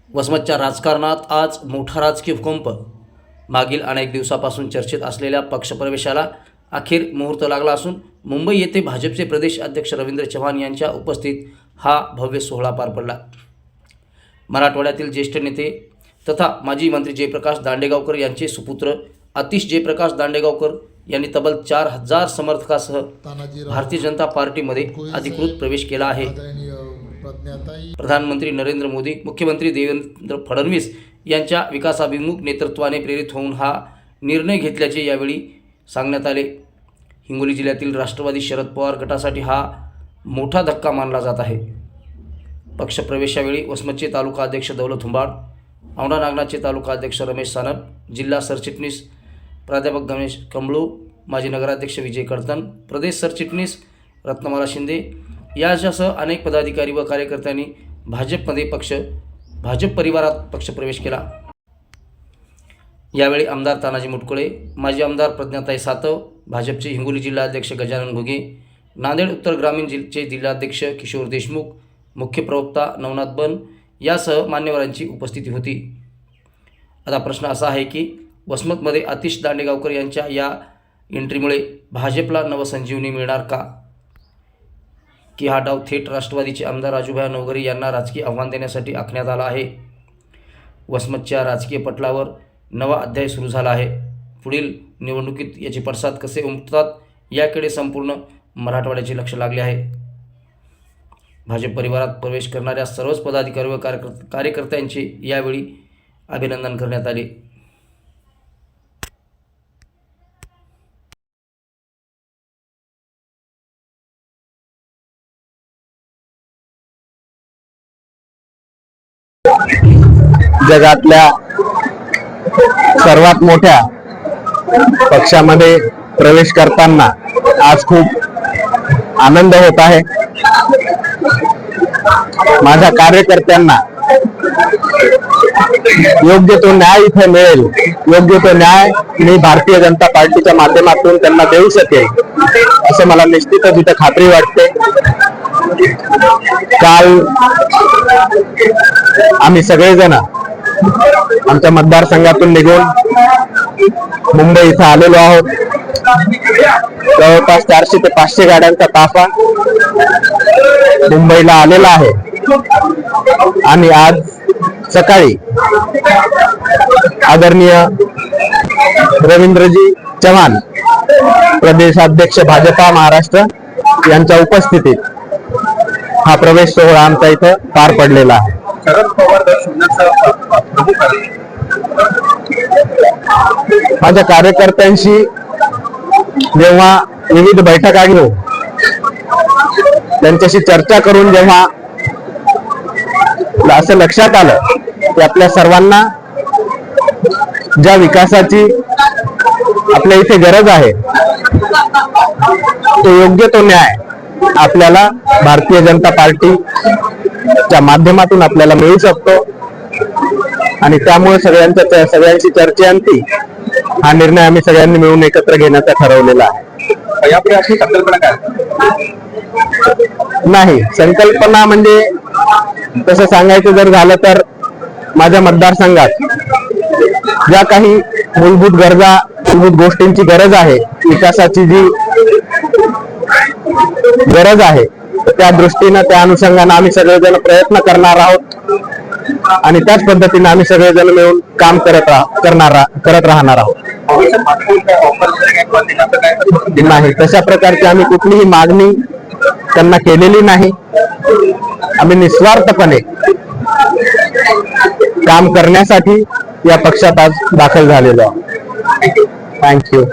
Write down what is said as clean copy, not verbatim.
वसमतच्या राजकारणात आज मोठा राजकीय भूकंप. मागील अनेक दिवसापासून चर्चेत असलेल्या पक्षप्रवेशाला अखेर मुहूर्त लागला असून मुंबई येथे भाजपचे प्रदेश अध्यक्ष रवींद्र चव्हाण यांच्या उपस्थित हा भव्य सोहळा पार पडला. मराठवाड्यातील ज्येष्ठ नेते तथा माजी मंत्री जयप्रकाश दांडेगावकर यांचे सुपुत्र आतिश जयप्रकाश दांडेगावकर यांनी तब्बल 4000 समर्थकासह भारतीय जनता पार्टीमध्ये अधिकृत प्रवेश केला आहे. प्रधानमंत्री नरेंद्र मोदी, मुख्यमंत्री देवेंद्र फडणवीस यांच्या विकासाभिमुख नेतृत्वाने प्रेरित होऊन हा निर्णय घेतल्याचे यावेळी सांगण्यात आले. हिंगोली जिल्ह्यातील राष्ट्रवादी शरद पवार गटासाठी हा मोठा धक्का मानला जात आहे. पक्षप्रवेशावेळी वसमतचे तालुका अध्यक्ष दौलत हुंबाड, औंढा नागनाथचे तालुका अध्यक्ष रमेश सानप, जिल्हा सरचिटणीस प्राध्यापक गणेश कंबळू, माजी नगराध्यक्ष विजय कडतन, प्रदेश सरचिटणीस रत्नमाला शिंदे यासह अनेक पदाधिकारी व कार्यकर्त्यांनी भाजप परिवारात पक्षप्रवेश केला. यावेळी आमदार तानाजी मुटकुळे, माजी आमदार प्रज्ञाताई सातव, भाजपचे हिंगोली जिल्हाध्यक्ष गजानन घुगे, नांदेड उत्तर ग्रामीणचे जिल्हाध्यक्ष किशोर देशमुख, मुख्य प्रवक्ता नवनाथ बन यासह मान्यवरांची उपस्थिती होती. आता प्रश्न असा आहे की वसमतमध्ये आतिश दांडेगावकर यांच्या या एंट्रीमुळे भाजपला नवसंजीवनी मिळणार का, की हा डाव थेट राष्ट्रवादीचे आमदार राजूभाई नवघरे यांना राजकीय आव्हान देण्यासाठी आखण्यात आला आहे. वसमतच्या राजकीय पटलावर नवा अध्याय सुरू झाला आहे. पुढील निवडणुकीत याचे पडसाद कसे उमटतात याकडे संपूर्ण मराठवाड्याचे लक्ष लागले आहे. भाजप परिवारात प्रवेश करणाऱ्या सर्वच पदाधिकारी व कार्यकर्त्यांचे यावेळी अभिनंदन करण्यात आले. जगातल्या सर्वात मोठ्या पक्षामध्ये प्रवेश करताना आज खूप आनंद होत आहे. माझ्या कार्यकर्त्यांना योग्य तो न्याय इथे मिळेल, योग्य तो न्याय मी भारतीय जनता पार्टीच्या माध्यमातून त्यांना देऊ शकेल असं मला निश्चितच इथे खात्री वाटते. काल आम्ही सगळेजण आमच्या मतदारसंघातून निघून मुंबई इथं आलेलो आहोत. जवळपास 400 ते 500 गाड्यांचा ताफा मुंबईला आलेला आहे आणि आज सकाळी आदरणीय रवींद्रजी चव्हाण, प्रदेशाध्यक्ष भाजपा महाराष्ट्र यांच्या उपस्थितीत हा प्रवेश सोहळा आमच्या इथं पार पडलेला आहे. शरद पवार माझ्या कार्यकर्त्यांशी जेव्हा विविध बैठका घेऊ, त्यांच्याशी चर्चा करून जेव्हा असं लक्षात आलं की आपल्या सर्वांना ज्या विकासाची आपल्या इथे गरज आहे तो योग्य तो न्याय आपल्याला भारतीय जनता पार्टीच्या माध्यमातून आपल्याला मिळू शकतो आणि त्यामुळे सगळ्यांची चर्चेअंती हा निर्णय आम्ही सगळ्यांनी मिळून एकत्र घेण्याचा ठरवलेला आहे. यापुढे अशी संकल्पना काय नाही, संकल्पना म्हणजे तसं सांगायचं जर झालं तर माझ्या मतदारसंघात ज्या काही मूलभूत गरजा, मूलभूत गोष्टींची गरज आहे, विकासाची जी गरज आहे त्या दृष्टीनं, त्या अनुषंगाने आम्ही सगळेजण प्रयत्न करणार आहोत आणि त्याच पद्धतीने आम्ही सगळेजण मिळून काम करत राहणार आहोत. नाही, तशा प्रकारची आम्ही कुठलीही मागणी त्यांना केलेली नाही. आम्ही निस्वार्थपणे काम करण्यासाठी या पक्षात आज दाखल झालेलो आहोत. थँक्यू.